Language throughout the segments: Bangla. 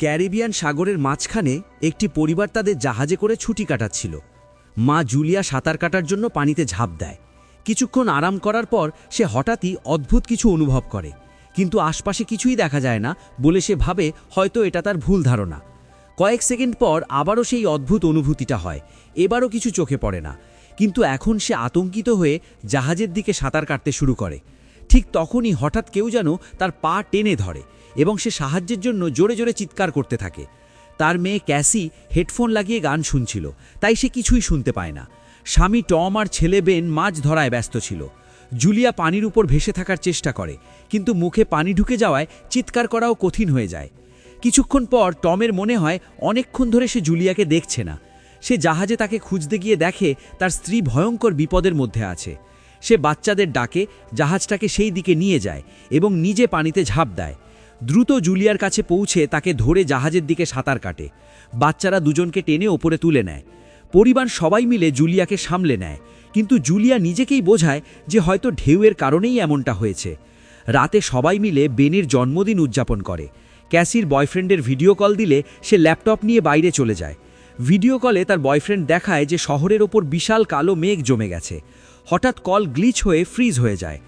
ক্যারিবিয়ান সাগরের মাঝখানে একটি পরিবার তাদের জাহাজে করে ছুটি কাটাচ্ছিল। মা জুলিয়া সাঁতার কাটার জন্য পানিতে ঝাঁপ দেয়। কিছুক্ষণ আরাম করার পর সে হঠাৎই অদ্ভুত কিছু অনুভব করে, কিন্তু আশপাশে কিছুই দেখা যায় না বলে সে ভাবে হয়তো এটা তার ভুল ধারণা। কয়েক সেকেন্ড পর আবারও সেই অদ্ভুত অনুভূতিটা হয়, এবারও কিছু চোখে পড়ে না, কিন্তু এখন সে আতঙ্কিত হয়ে জাহাজের দিকে সাঁতার কাটতে শুরু করে। ঠিক তখনই হঠাৎ কেউ যেন তার পা টেনে ধরে এবং সে সাহায্যের জন্য জোরে জোরে চিৎকার করতে থাকে। তার মেয়ে ক্যাসি হেডফোন লাগিয়ে গান শুনছিল, তাই সে কিছুই শুনতে পায় না। স্বামী টম আর ছেলে বেন মাছ ধরায় ব্যস্ত ছিল। জুলিয়া পানির উপর ভেসে থাকার চেষ্টা করে, কিন্তু মুখে পানি ঢুকে যাওয়ায় চিৎকার করাও কঠিন হয়ে যায়। কিছুক্ষণ পর টমের মনে হয় অনেকক্ষণ ধরে সে জুলিয়াকে দেখছে না। সে জাহাজে তাকে খুঁজতে গিয়ে দেখে তার স্ত্রী ভয়ঙ্কর বিপদের মধ্যে আছে। সে বাচ্চাদের ডাকে, জাহাজটাকে সেই দিকে নিয়ে যায় এবং নিজে পানিতে ঝাঁপ দেয়। দ্রুত জুলিয়ার কাছে পৌঁছে তাকে ধরে জাহাজের দিকে সাঁতার কাটে। বাচ্চারা দুজনকে টেনে ওপরে তুলে নেয়। পরিবার সবাই মিলে জুলিয়াকে সামলে নেয়, কিন্তু জুলিয়া নিজেকেই বোঝায় যে হয়তো ঢেউয়ের কারণেই এমনটা হয়েছে। রাতে সবাই মিলে বেনের জন্মদিন উদযাপন করে। ক্যাসির বয়ফ্রেন্ডের ভিডিও কল দিলে সে ল্যাপটপ নিয়ে বাইরে চলে যায়। ভিডিও কলে তার বয়ফ্রেন্ড দেখায় যে শহরের ওপর বিশাল কালো মেঘ জমে গেছে। হঠাৎ কল গ্লিচ হয়ে ফ্রিজ হয়ে যায়।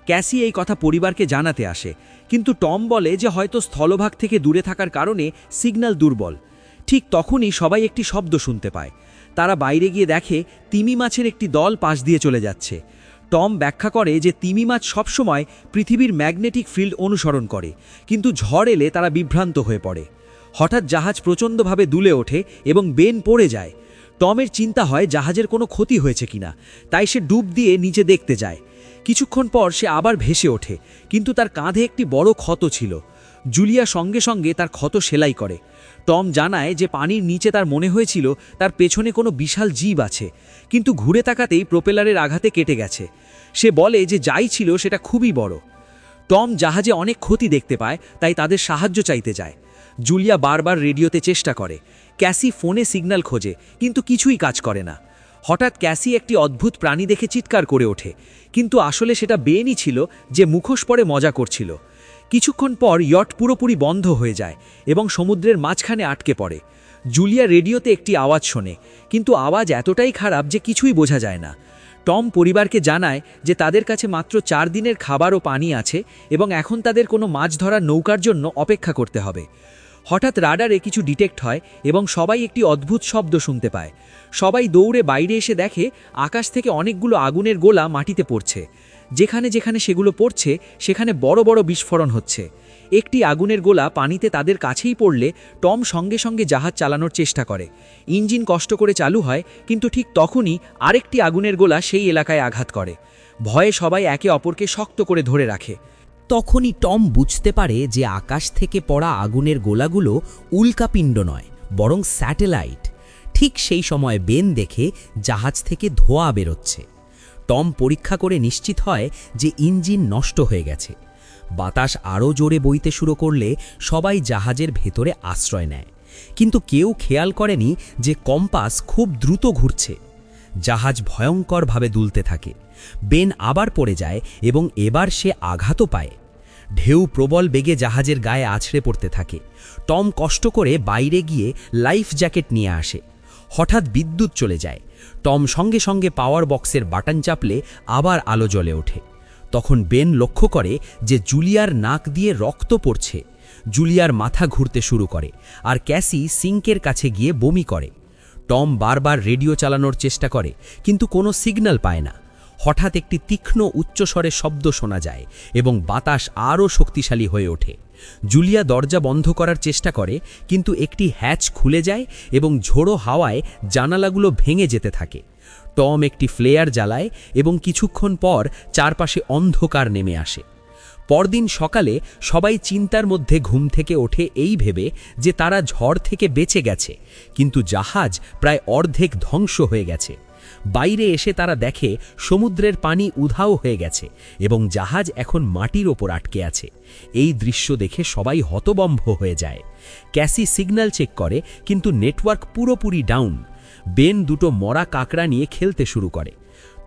ক্যাসি এই কথা পরিবারকে জানাতে আসে, কিন্তু টম বলে যে হয়তো স্থলভাগ থেকে দূরে থাকার কারণে সিগন্যাল দুর্বল। ঠিক তখনই সবাই একটি শব্দ শুনতে পায়। তারা বাইরে গিয়ে দেখে তিমি মাছের একটি দল পাশ দিয়ে চলে যাচ্ছে। টম ব্যাখ্যা করে যে তিমি মাছ সবসময় পৃথিবীর ম্যাগনেটিক ফিল্ড অনুসরণ করে, কিন্তু ঝড় এলে তারা বিভ্রান্ত হয়ে পড়ে। হঠাৎ জাহাজ প্রচণ্ডভাবে দুলে ওঠে এবং বেন পড়ে যায়। টমের চিন্তা হয় জাহাজের কোনো ক্ষতি হয়েছে কিনা, তাই সে ডুব দিয়ে নিচে দেখতে যায়। কিছুক্ষণ পর সে আবার ভেসে ওঠে, কিন্তু তার কাঁধে একটি বড় ক্ষত ছিল। জুলিয়া সঙ্গে সঙ্গে তার ক্ষত সেলাই করে। টম জানায় যে পানির নিচে তার মনে হয়েছিল তার পেছনে কোনো বিশাল জীব আছে, কিন্তু ঘুরে তাকাতেই প্রোপেলারের আঘাতে কেটে গেছে। সে বলে যে যাই ছিল সেটা খুবই বড়। টম জাহাজে অনেক ক্ষতি দেখতে পায়, তাই তাদের সাহায্য চাইতে যায়। জুলিয়া বারবার রেডিওতে চেষ্টা করে। ক্যাসি ফোনে সিগন্যাল খোঁজে, কিন্তু কিছুই কাজ করে না। হঠাৎ ক্যাসি একটি অদ্ভুত প্রাণী দেখে চিৎকার করে ওঠে, কিন্তু আসলে সেটা বেনই ছিল, যে মুখোশ পরে মজা করছিল। কিছুক্ষণ পর ইয়ট পুরোপুরি বন্ধ হয়ে যায় এবং সমুদ্রের মাঝখানে আটকে পড়ে। জুলিয়া রেডিওতে একটি আওয়াজ শোনে, কিন্তু আওয়াজ এতটাই খারাপ যে কিছুই বোঝা যায় না। টম পরিবারকে জানায় যে তাদের কাছে মাত্র 4 দিনের খাবার ও পানি আছে এবং এখন তাদের কোনো মাছ ধরার নৌকার জন্য অপেক্ষা করতে হবে। হঠাৎ রাডারে কিছু ডিটেক্ট হয় এবং সবাই একটি অদ্ভুত শব্দ শুনতে পায়। সবাই দৌড়ে বাইরে এসে দেখে আকাশ থেকে অনেকগুলো আগুনের গোলা মাটিতে পড়ছে। যেখানে যেখানে সেগুলো পড়ছে সেখানে বড় বড় বিস্ফোরণ হচ্ছে। একটি আগুনের গোলা পানিতে তাদের কাছেই পড়লে টম সঙ্গে সঙ্গে জাহাজ চালানোর চেষ্টা করে। ইঞ্জিন কষ্ট করে চালু হয়, কিন্তু ঠিক তখনই আরেকটি আগুনের গোলা সেই এলাকায় আঘাত করে। ভয়ে সবাই একে অপরকে শক্ত করে ধরে রাখে। তখনই টম বুঝতে পারে যে আকাশ থেকে পড়া আগুনের গোলাগুলো উল্কাপিণ্ড নয়, বরং স্যাটেলাইট। ঠিক সেই সময় বেন দেখে জাহাজ থেকে ধোঁয়া বেরোচ্ছে। টম পরীক্ষা করে নিশ্চিত হয় যে ইঞ্জিন নষ্ট হয়ে গেছে। বাতাস আরও জোরে বইতে শুরু করলে সবাই জাহাজের ভেতরে আশ্রয় নেয়, কিন্তু কেউ খেয়াল করেনি যে কম্পাস খুব দ্রুত ঘুরছে। জাহাজ ভয়ঙ্করভাবে দুলতে থাকে। বেন আবার পড়ে যায় এবং এবার সে আঘাতও পায়। ঢেউ প্রবল বেগে জাহাজের গায়ে আছড়ে পড়তে থাকে। টম কষ্ট করে বাইরে গিয়ে লাইফ জ্যাকেট নিয়ে আসে। হঠাৎ বিদ্যুৎ চলে যায়। টম সঙ্গে সঙ্গে পাওয়ার বক্সের বাটন চাপলে আবার আলো জ্বলে ওঠে। তখন বেন লক্ষ্য করে যে জুলিয়ার নাক দিয়ে রক্ত পড়ছে। জুলিয়ার মাথা ঘুরতে শুরু করে আর ক্যাসি সিঙ্কের কাছে গিয়ে বমি করে। টম বারবার রেডিও চালানোর চেষ্টা করে, কিন্তু কোনো সিগন্যাল পায় না। হঠাৎ একটি তীক্ষ্ণ উচ্চস্বরে শব্দ শোনা যায় এবং বাতাস আরও শক্তিশালী হয়ে ওঠে। জুলিয়া দরজা বন্ধ করার চেষ্টা করে, কিন্তু একটি হ্যাচ খুলে যায় এবং ঝোড়ো হাওয়ায় জানালাগুলো ভেঙে যেতে থাকে। টম একটি ফ্লেয়ার জ্বালায় এবং কিছুক্ষণ পর চারপাশে অন্ধকার নেমে আসে। পরদিন সকালে সবাই চিন্তার মধ্যে ঘুম থেকে ওঠে এই ভেবে যে তারা ঝড় থেকে বেঁচে গেছে, কিন্তু জাহাজ প্রায় অর্ধেক ধ্বংস হয়ে গেছে। বাইরে এসে তারা দেখে সমুদ্রের পানি উধাও হয়ে গেছে এবং জাহাজ এখন মাটির ওপর আটকে আছে। এই দৃশ্য দেখে সবাই হতবম্ব হয়ে যায়। ক্যাসি সিগন্যাল চেক করে, কিন্তু নেটওয়ার্ক পুরোপুরি ডাউন। বেন দুটো মরা কাকড়া নিয়ে খেলতে শুরু করে।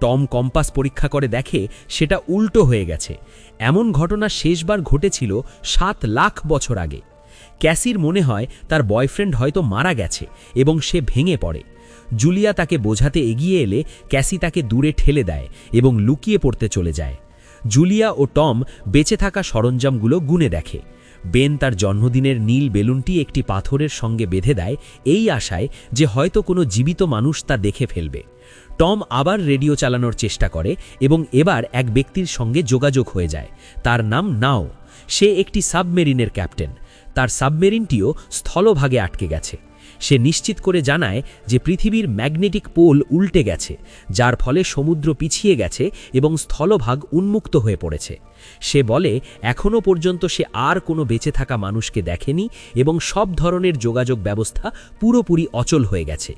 টম কম্পাস পরীক্ষা করে দেখে সেটা উল্টো হয়ে গেছে। এমন ঘটনা শেষবার ঘটেছিল 7 লাখ বছর আগে। ক্যাসির মনে হয় তার বয়ফ্রেন্ড হয়তো মারা গেছে এবং সে ভেঙে পড়ে। জুলিয়া তাকে বোঝাতে এগিয়ে এলে ক্যাসি তাকে দূরে ঠেলে দেয় এবং লুকিয়ে পড়তে চলে যায়। জুলিয়া ও টম বেঁচে থাকা সরঞ্জামগুলো গুনে দেখে। বেন তার জন্মদিনের নীল বেলুনটি একটি পাথরের সঙ্গে বেঁধে দেয়, এই আশায় যে হয়তো কোনো জীবিত মানুষ তা দেখে ফেলবে। টম আবার রেডিও চালানোর চেষ্টা করে এবং এবার এক ব্যক্তির সঙ্গে যোগাযোগ হয়ে যায়। তার নাম নাও। সে একটি সাবমেরিনের ক্যাপ্টেন। তার সাবমেরিনটিও স্থলভাগে আটকে গেছে। সে নিশ্চিত করে জানায় যে পৃথিবীর ম্যাগনেটিক পোল উল্টে গেছে, যার ফলে সমুদ্র পিছিয়ে গেছে এবং স্থলভাগ উন্মুক্ত হয়ে পড়েছে। সে বলে এখনও পর্যন্ত সে আর কোনো বেঁচে থাকা মানুষকে দেখেনি এবং সব ধরনের যোগাযোগ ব্যবস্থা পুরোপুরি অচল হয়ে গেছে।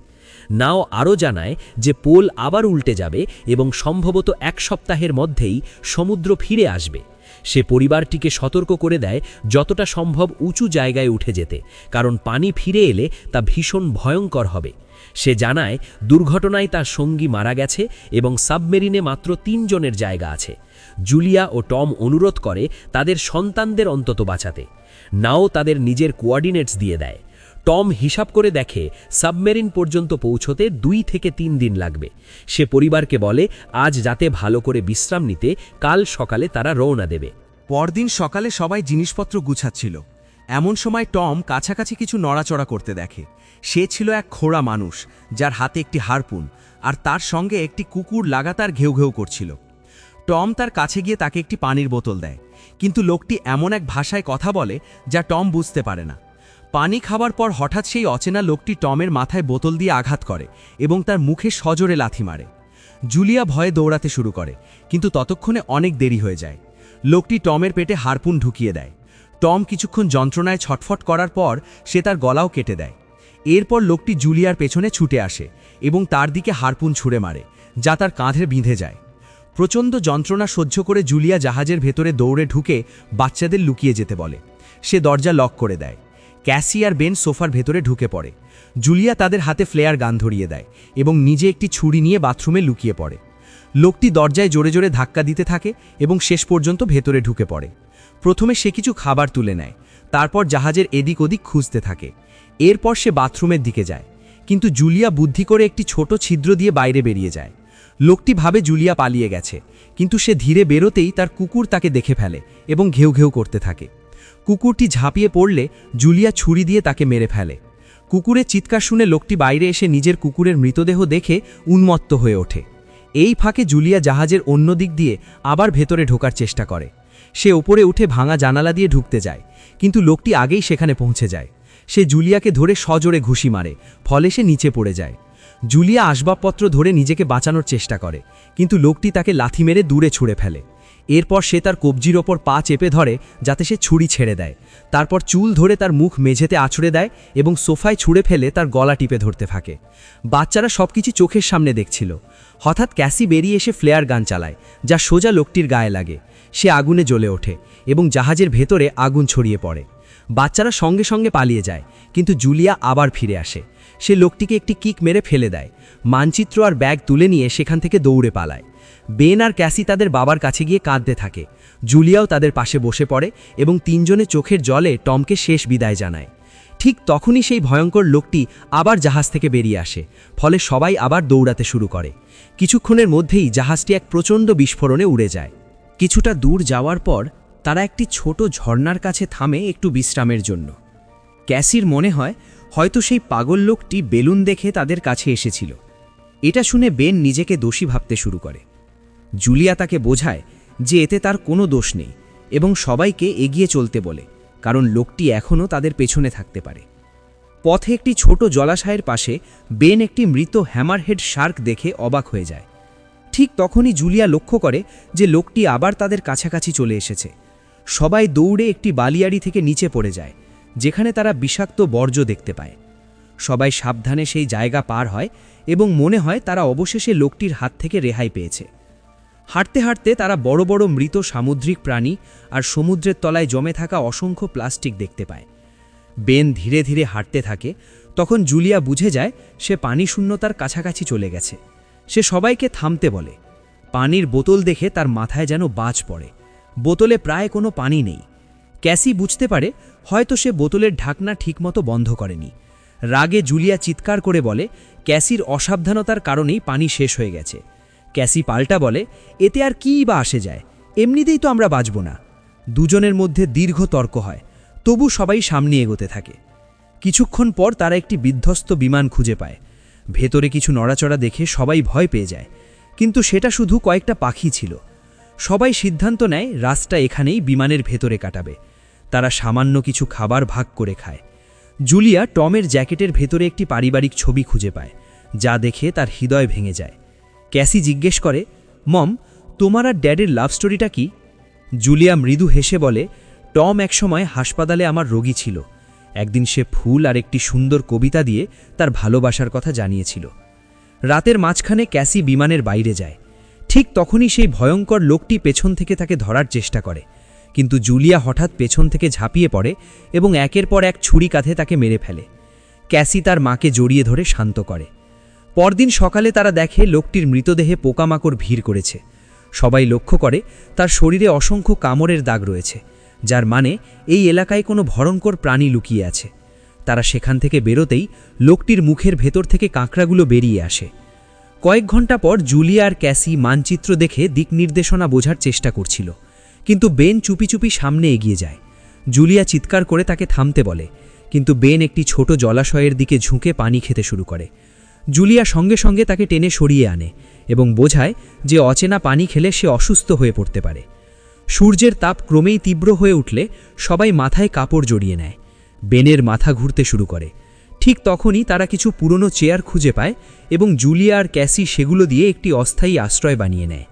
নাও আরও জানায় যে পোল আবার উল্টে যাবে এবং সম্ভবত 1 সপ্তাহের মধ্যেই সমুদ্র ফিরে আসবে। সে পরিবারটিকে সতর্ক করে দেয় যতটা সম্ভব উঁচু জায়গায় উঠে যেতে, কারণ পানি ফিরে এলে তা ভীষণ ভয়ঙ্কর হবে। সে জানায় দুর্ঘটনায় তার সঙ্গী মারা গেছে এবং সাবমেরিনে মাত্র 3 জনের জায়গা আছে। জুলিয়া ও টম অনুরোধ করে তাদের সন্তানদের অন্তত বাঁচাতে। নাও তাদের নিজের কোঅর্ডিনেটস দিয়ে দেয়। টম হিসাব করে দেখে সাবমেরিন পর্যন্ত পৌঁছতে 2 থেকে 3 দিন লাগবে। সে পরিবারকে বলে আজ রাতে ভালো করে বিশ্রাম নিতে, কাল সকালে তারা রওনা দেবে। পরদিন সকালে সবাই জিনিসপত্র গুছাচ্ছিল। এমন সময় টম কাছাকাছি কিছু নড়াচড়া করতে দেখে। সে ছিল এক খোঁড়া মানুষ, যার হাতে একটি হারপুন, আর তার সঙ্গে একটি কুকুর লাগাতার ঘেউ ঘেউ করছিল। টম তার কাছে গিয়ে তাকে একটি পানির বোতল দেয়, কিন্তু লোকটি এমন এক ভাষায় কথা বলে যা টম বুঝতে পারে না। পানি খাবার পর হঠাৎ সেই অচেনা লোকটি টমের মাথায় বোতল দিয়ে আঘাত করে এবং তার মুখে সজোরে লাথি মারে। জুলিয়া ভয়ে দৌড়াতে শুরু করে, কিন্তু ততক্ষণে অনেক দেরি হয়ে যায়। লোকটি টমের পেটে হারপুন ঢুকিয়ে দেয়। টম কিছুক্ষণ যন্ত্রণায় ছটফট করার পর সে তার গলাও কেটে দেয়। এরপর লোকটি জুলিয়ার পেছনে ছুটে আসে এবং তার দিকে হারপুন ছুঁড়ে মারে, যা তার কাঁধে বিঁধে যায়। প্রচণ্ড যন্ত্রণা সহ্য করে জুলিয়া জাহাজের ভেতরে দৌড়ে ঢুকে বাচ্চাদের লুকিয়ে যেতে বলে। সে দরজা লক করে দেয়। ক্যাসি আর বেন সোফার ভেতরে ঢুকে পড়ে। জুলিয়া তাদের হাতে ফ্লেয়ার গান ধরিয়ে দেয় এবং নিজে একটি ছুরি নিয়ে বাথরুমে লুকিয়ে পড়ে। লোকটি দরজায় জোরে জোরে ধাক্কা দিতে থাকে এবং শেষ পর্যন্ত ভেতরে ঢুকে পড়ে। প্রথমে সে কিছু খাবার তুলে নেয়, তারপর জাহাজের এদিক ওদিক খুঁজতে থাকে। এরপর সে বাথরুমের দিকে যায়, কিন্তু জুলিয়া বুদ্ধি করে একটি ছোট ছিদ্র দিয়ে বাইরে বেরিয়ে যায়। লোকটি ভাবে জুলিয়া পালিয়ে গেছে, কিন্তু সে ধীরে বেরোতেই তার কুকুর তাকে দেখে ফেলে এবং ঘেউ ঘেউ করতে থাকে। কুকুরটি ঝাঁপিয়ে পড়লে জুলিয়া ছুরি দিয়ে তাকে মেরে ফেলে। কুকুরের চিৎকার শুনে লোকটি বাইরে এসে নিজের কুকুরের মৃতদেহ দেখে উন্মত্ত হয়ে ওঠে। এই ফাঁকে জুলিয়া জাহাজের অন্য দিক দিয়ে আবার ভেতরে ঢোকার চেষ্টা করে। সে ওপরে উঠে ভাঙা জানালা দিয়ে ঢুকতে যায়, কিন্তু লোকটি আগেই সেখানে পৌঁছে যায়। সে জুলিয়াকে ধরে সজোরে ঘুষি মারে, ফলে সে নিচে পড়ে যায়। জুলিয়া আসবাবপত্র ধরে নিজেকে বাঁচানোর চেষ্টা করে, কিন্তু লোকটি তাকে লাথি মেরে দূরে ছুঁড়ে ফেলে। এরপর সে তার কবজির ওপর পা চেপে ধরে যাতে সে ছুরি ছেড়ে দেয়। তারপর চুল ধরে তার মুখ মেঝেতে আছড়ে দেয় এবং সোফায় ছুঁড়ে ফেলে তার গলা টিপে ধরতে থাকে। বাচ্চারা সবকিছু চোখের সামনে দেখছিল। হঠাৎ ক্যাসি বেরিয়ে এসে ফ্লেয়ার গান চালায়, যা সোজা লোকটির গায়ে লাগে। সে আগুনে জ্বলে ওঠে এবং জাহাজের ভেতরে আগুন ছড়িয়ে পড়ে। বাচ্চারা সঙ্গে সঙ্গে পালিয়ে যায়, কিন্তু জুলিয়া আবার ফিরে আসে। সে লোকটিকে একটি কিক মেরে ফেলে দেয়। মানচিত্র আর ব্যাগ তুলে নিয়ে সেখান থেকে দৌড়ে পালায়। বেন আর ক্যাসি তাদের বাবার কাছে গিয়ে কাঁদতে থাকে। জুলিয়াও তাদের পাশে বসে পড়ে এবং 3 জনে চোখের জলে টমকে শেষ বিদায় জানায়। ঠিক তখনই সেই ভয়ঙ্কর লোকটি আবার জাহাজ থেকে বেরিয়ে আসে, ফলে সবাই আবার দৌড়াতে শুরু করে। কিছুক্ষণের মধ্যেই জাহাজটি এক প্রচণ্ড বিস্ফোরণে উড়ে যায়। কিছুটা দূর যাওয়ার পর তারা একটি ছোট ঝর্ণার কাছে থামে একটু বিশ্রামের জন্য। ক্যাসির মনে হয় হয়তো সেই পাগল লোকটি বেলুন দেখে তাদের কাছে এসেছিল। এটা শুনে বেন নিজেকে দোষী ভাবতে শুরু করে। জুলিয়া তাকে বোঝায় যে এতে তার কোনো দোষ নেই এবং সবাইকে এগিয়ে চলতে বলে, কারণ লোকটি এখনও তাদের পেছনে থাকতে পারে। পথে একটি ছোট জলাশয়ের পাশে বেন একটি মৃত হ্যামারহেড শার্ক দেখে অবাক হয়ে যায়। ঠিক তখনই জুলিয়া লক্ষ্য করে যে লোকটি আবার তাদের কাছাকাছি চলে এসেছে। সবাই দৌড়ে একটি বালিয়াড়ি থেকে নিচে পড়ে যায়, যেখানে তারা বিষাক্ত বর্জ্য দেখতে পায়। সবাই সাবধানে সেই জায়গা পার হয় এবং মনে হয় তারা অবশেষে লোকটির হাত থেকে রেহাই পেয়েছে। হাঁটতে হাঁটতে তারা বড় বড় মৃত সামুদ্রিক প্রাণী আর সমুদ্রের তলায় জমে থাকা অসংখ্য প্লাস্টিক দেখতে পায়। বেন ধীরে ধীরে হাঁটতে থাকে। তখন জুলিয়া বুঝে যায় সে পানি শূন্যতার কাছাকাছি চলে গেছে। সে সবাইকে থামতে বলে। পানির বোতল দেখে তার মাথায় যেন বাজ পড়ে। বোতলে প্রায় কোনো পানি নেই। ক্যাসি বুঝতে পারে হয়তো সে বোতলের ঢাকনা ঠিকমতো বন্ধ করেনি। রাগে জুলিয়া চিৎকার করে বলে ক্যাসির অসাবধানতার কারণেই পানি শেষ হয়ে গেছে। ক্যাসি পাল্টা বলে, এতে আর কীই বা আসে যায়, এমনিতেই তো আমরা বাঁচব না। দুজনের মধ্যে দীর্ঘ তর্ক হয়, তবু সবাই সামনে এগোতে থাকে। কিছুক্ষণ পর তারা একটি বিধ্বস্ত বিমান খুঁজে পায়। ভেতরে কিছু নড়াচড়া দেখে সবাই ভয় পেয়ে যায়, কিন্তু সেটা শুধু কয়েকটা পাখি ছিল। সবাই সিদ্ধান্ত নেয় রাতটা এখানেই বিমানের ভেতরে কাটাবে। তারা সামান্য কিছু খাবার ভাগ করে খায়। জুলিয়া টমের জ্যাকেটের ভেতরে একটি পারিবারিক ছবি খুঁজে পায়, যা দেখে তার হৃদয় ভেঙে যায়। ক্যাসি জিজ্ঞেস করে, মম, তোমার আর ড্যাডের লাভ স্টোরিটা কি? জুলিয়া মৃদু হেসে বলে, টম একসময় হাসপাতালে আমার রোগী ছিল। একদিন সে ফুল আর একটি সুন্দর কবিতা দিয়ে তার ভালোবাসার কথা জানিয়েছিল। রাতের মাঝখানে ক্যাসি বিমানের বাইরে যায়। ঠিক তখনই সেই ভয়ঙ্কর লোকটি পেছন থেকে তাকে ধরার চেষ্টা করে, কিন্তু জুলিয়া হঠাৎ পেছন থেকে ঝাঁপিয়ে পড়ে এবং একের পর এক ছুরি কাঁধে তাকে মেরে ফেলে। ক্যাসি তার মাকে জড়িয়ে ধরে শান্ত করে। পরদিন সকালে তারা দেখে লোকটির মৃতদেহে পোকামাকড় ভিড় করেছে। সবাই লক্ষ্য করে তার শরীরে অসংখ্য কামড়ের দাগ রয়েছে, যার মানে এই এলাকায় কোনো ভয়ঙ্কর প্রাণী লুকিয়ে আছে। তারা সেখান থেকে বেরোতেই লোকটির মুখের ভেতর থেকে কাঁকড়াগুলো বেরিয়ে আসে। কয়েক ঘন্টা পর জুলিয়া আর ক্যাসি মানচিত্র দেখে দিক নির্দেশনা বোঝার চেষ্টা করছিল, কিন্তু বেন চুপি চুপি সামনে এগিয়ে যায়। জুলিয়া চিৎকার করে তাকে থামতে বলে, কিন্তু বেন একটি ছোট জলাশয়ের দিকে ঝুঁকে পানি খেতে শুরু করে। জুলিয়া সঙ্গে সঙ্গে তাকে টেনে সরিয়ে আনে এবং বোঝায় যে অচেনা পানি খেলে সে অসুস্থ হয়ে পড়তে পারে। সূর্যের তাপ ক্রমেই তীব্র হয়ে উঠলে সবাই মাথায় কাপড় জড়িয়ে নেয়। বেনের মাথা ঘুরতে শুরু করে। ঠিক তখনই তারা কিছু পুরনো চেয়ার খুঁজে পায় এবং জুলিয়া আর ক্যাসি সেগুলো দিয়ে একটি অস্থায়ী আশ্রয় বানিয়ে নেয়।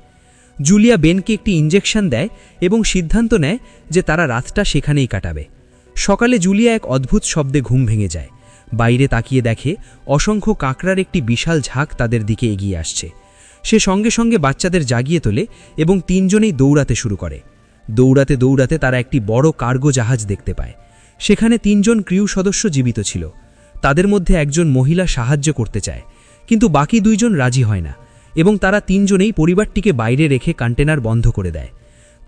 জুলিয়া বেনকে একটি ইঞ্জেকশন দেয় এবং সিদ্ধান্ত নেয় যে তারা রাতটা সেখানেই কাটাবে। সকালে জুলিয়া এক অদ্ভুত শব্দে ঘুম ভেঙে যায়। বাইরে তাকিয়ে দেখে অসংখ্য কাঁকড়ার একটি বিশাল ঝাঁক তাদের দিকে এগিয়ে আসছে। সে সঙ্গে সঙ্গে বাচ্চাদের জাগিয়ে তোলে এবং তিনজনেই দৌড়াতে শুরু করে। দৌড়াতে দৌড়াতে তারা একটি বড় কার্গো জাহাজ দেখতে পায়। সেখানে তিনজন ক্রিউ সদস্য জীবিত ছিল। তাদের মধ্যে একজন মহিলা সাহায্য করতে চায়, কিন্তু বাকি দুইজন রাজি হয় না এবং তারা তিনজনেই পরিবারটিকে বাইরে রেখে কন্টেনার বন্ধ করে দেয়।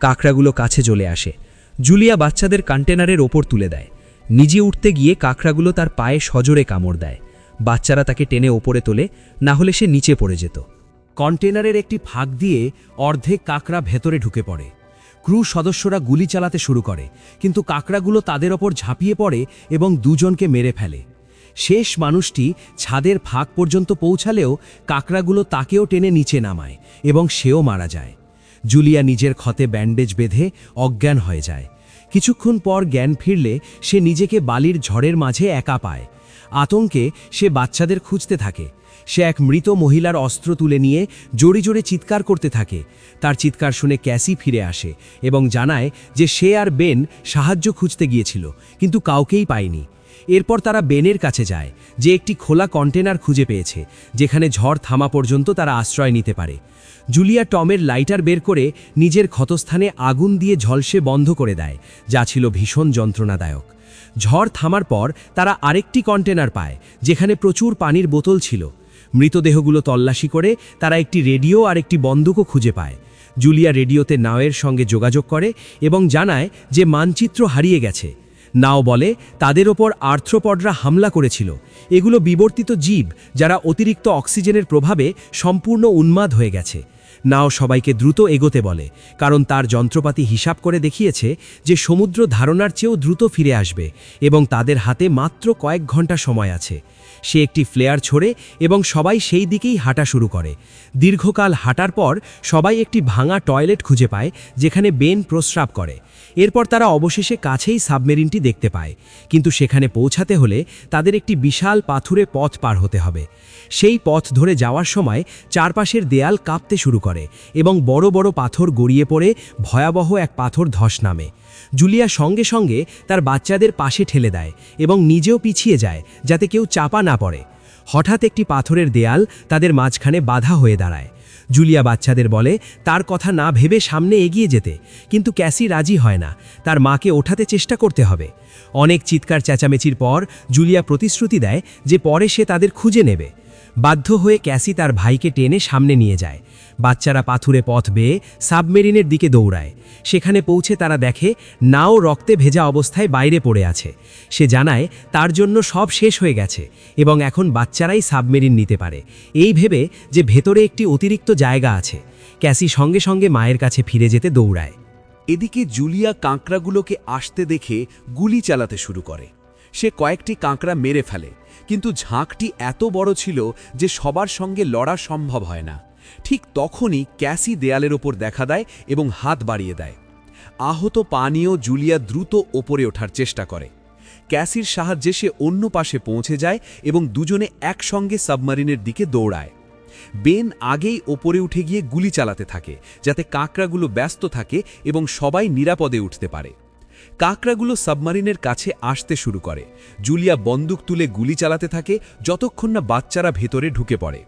কাঁকড়াগুলো কাছে চলে আসে। জুলিয়া বাচ্চাদের কন্টেনারের ওপর তুলে দেয়। নিজে উঠতে গিয়ে কাঁকড়াগুলো তার পায়ে সজোরে কামড় দেয়। বাচ্চারা তাকে টেনে ওপরে তোলে, না হলে সে নিচে পড়ে যেত। কন্টেনারের একটি ফাঁক দিয়ে অর্ধেক কাঁকড়া ভেতরে ঢুকে পড়ে। ক্রু সদস্যরা গুলি চালাতে শুরু করে, কিন্তু কাঁকড়াগুলো তাদের ওপর ঝাঁপিয়ে পড়ে এবং দুজনকে মেরে ফেলে। শেষ মানুষটি ছাদের ফাঁক পর্যন্ত পৌঁছালেও কাঁকড়াগুলো তাকেও টেনে নিচে নামায় এবং সেও মারা যায়। জুলিয়া নিজের ক্ষতে ব্যান্ডেজ বেঁধে অজ্ঞান হয়ে যায়। কিছুক্ষণ পর জ্ঞান ফিরলে সে নিজেকে বালির ঝড়ের মাঝে একা পায়। আতঙ্কে সে বাচ্চাদের খুঁজতে থাকে। সে এক মৃত মহিলার অস্ত্র তুলে নিয়ে জোরে জোরে চিৎকার করতে থাকে। তার চিৎকার শুনে ক্যাসি ফিরে আসে এবং জানায় যে সে আর বেন সাহায্য খুঁজতে গিয়েছিল, কিন্তু কাউকেই পায়নি। এরপর তারা বেনের কাছে যায়, যে একটি খোলা কন্টেনার খুঁজে পেয়েছে, যেখানে ঝড় থামা পর্যন্ত তারা আশ্রয় নিতে পারে। জুলিয়া টমের লাইটার বের করে নিজের ক্ষতস্থানে আগুন দিয়ে ঝলসে বন্ধ করে দেয়, যা ছিল ভীষণ যন্ত্রণাদায়ক। ঝড় থামার পর তারা আরেকটি কন্টেনার পায়, যেখানে প্রচুর পানির বোতল ছিল। মৃতদেহগুলো তল্লাশি করে তারা একটি রেডিও আর একটি বন্দুকও খুঁজে পায়। জুলিয়া রেডিওতে নাওয়ের সঙ্গে যোগাযোগ করে এবং জানায় যে মানচিত্র হারিয়ে গেছে। নাও বলে তাদের ওপর আর্থ্রোপডরা হামলা করেছিল। এগুলো বিবর্তিত জীব, যারা অতিরিক্ত অক্সিজেনের প্রভাবে সম্পূর্ণ উন্মাদ হয়ে গেছে। নাও সবাইকে দ্রুত এগোতে বলে, কারণ তার যন্ত্রপাতি হিসাব করে দেখিয়েছে যে সমুদ্র ধারণার চেয়েও দ্রুত ফিরে আসবে এবং তাদের হাতে মাত্র কয়েক ঘন্টা সময় আছে। সে একটি ফ্লেয়ার ছোড়ে এবং সবাই সেই দিকেই হাঁটা শুরু করে। দীর্ঘকাল হাঁটার পর সবাই একটি ভাঙা টয়লেট খুঁজে পায়, যেখানে বেন প্রস্রাব করে। এরপর তারা অবশেষে কাছেই সাবমেরিনটি দেখতে পায়, কিন্তু সেখানে পৌঁছাতে হলে তাদের একটি বিশাল পাথুরে পথ পার হতে হবে। সেই পথ ধরে যাওয়ার সময় চারপাশের দেয়াল কাঁপতে শুরু করে এবং বড় বড় পাথর গড়িয়ে পড়ে ভয়াবহ এক পাথর ধস নামে। জুলিয়া সঙ্গে সঙ্গে তার বাচ্চাদের পাশে ঠেলে দেয় এবং নিজেও পিছিয়ে যায়, যাতে কেউ চাপা না পড়ে। হঠাৎ একটি পাথরের দেয়াল তাদের মাঝখানে বাধা হয়ে দাঁড়ায়। জুলিয়া বাচ্চাদের বলে তার কথা না ভেবে সামনে এগিয়ে যেতে, কিন্তু ক্যাসি রাজি হয় না। তার মাকে ওঠাতে চেষ্টা করতে হবে। অনেক চিৎকার চেঁচামেচির পর জুলিয়া প্রতিশ্রুতি দেয় যে পরে সে তাদের খুঁজে নেবে। বাধ্য হয়ে ক্যাসি তার ভাইকে টেনে সামনে নিয়ে যায়। বাচ্চারা পাথুরে পথ বেয়ে সাবমেরিনের দিকে দৌড়ায়। সেখানে পৌঁছে তারা দেখে নাও রক্তে ভেজা অবস্থায় বাইরে পড়ে আছে। সে জানায় তার জন্য সব শেষ হয়ে গেছে এবং এখন বাচ্চারাই সাবমেরিন নিতে পারে, এই ভেবে যে ভেতরে একটি অতিরিক্ত জায়গা আছে। ক্যাসি সঙ্গে সঙ্গে মায়ের কাছে ফিরে যেতে দৌড়ায়। এদিকে জুলিয়া কাঁকড়াগুলোকে আসতে দেখে গুলি চালাতে শুরু করে। সে কয়েকটি কাঁকড়া মেরে ফেলে, কিন্তু ঝাঁকটি এত বড় ছিল যে সবার সঙ্গে লড়া সম্ভব হয় না। ঠিক তখনই ক্যাসি দেয়ালের ওপর দেখা দেয় এবং হাত বাড়িয়ে দেয়। আহত পা নিয়েও জুলিয়া দ্রুত ওপরে ওঠার চেষ্টা করে। ক্যাসির সাহায্যে সে অন্য পাশে পৌঁছে যায় এবং দুজনে একসঙ্গে সাবমারিনের দিকে দৌড়ায়। বেন আগেই ওপরে উঠে গিয়ে গুলি চালাতে থাকে, যাতে কাঁকড়াগুলো ব্যস্ত থাকে এবং সবাই নিরাপদে উঠতে পারে। কাঁকড়াগুলো সাবমারিনের কাছে আসতে শুরু করে। জুলিয়া বন্দুক তুলে গুলি চালাতে থাকে যতক্ষণ না বাচ্চারা ভেতরে ঢুকে পড়ে।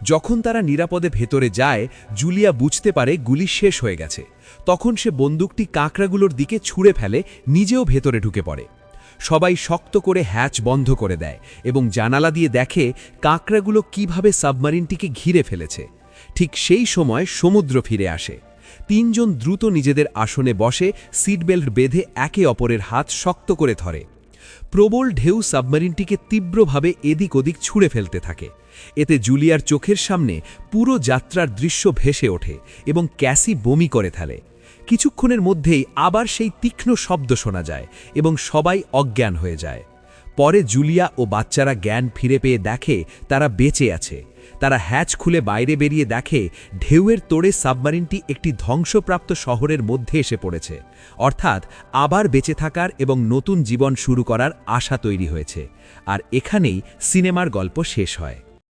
যখন তারা নিরাপদে ভেতরে যায়, জুলিয়া বুঝতে পারে গুলি শেষ হয়ে গেছে। তখন সে বন্দুকটি কাঁকড়াগুলোর দিকে ছুঁড়ে ফেলে, নিজেও ভেতরে ঢুকে পড়ে। সবাই শক্ত করে হ্যাচ বন্ধ করে দেয় এবং জানালা দিয়ে দেখে কাঁকড়াগুলো কিভাবে সাবমারিনটিকে ঘিরে ফেলেছে। ঠিক সেই সময় সমুদ্র ফিরে আসে। তিনজন দ্রুত নিজেদের আসনে বসে সিটবেল্ট বেঁধে একে অপরের হাত শক্ত করে ধরে। প্রবল ঢেউ সাবমারিনটিকে তীব্রভাবে এদিক ওদিক ছুঁড়ে ফেলতে থাকে। এতে জুলিয়ার চোখের সামনে পুরো যাত্রার দৃশ্য ভেসে ওঠে এবং ক্যাসি বমি করে ফেলে। কিছুক্ষণের মধ্যেই আবার সেই তীক্ষ্ণ শব্দ শোনা যায় এবং সবাই অজ্ঞান হয়ে যায়। পরে জুলিয়া ও বাচ্চারা জ্ঞান ফিরে পেয়ে দেখে তারা বেঁচে আছে। তারা হ্যাচ খুলে বাইরে বেরিয়ে দেখে ঢেউয়ের তোড়ে সাবমারিনটি একটি ধ্বংসপ্রাপ্ত শহরের মধ্যে এসে পড়েছে। অর্থাৎ আবার বেঁচে থাকার এবং নতুন জীবন শুরু করার আশা তৈরি হয়েছে। আর এখানেই সিনেমার গল্প শেষ হয়।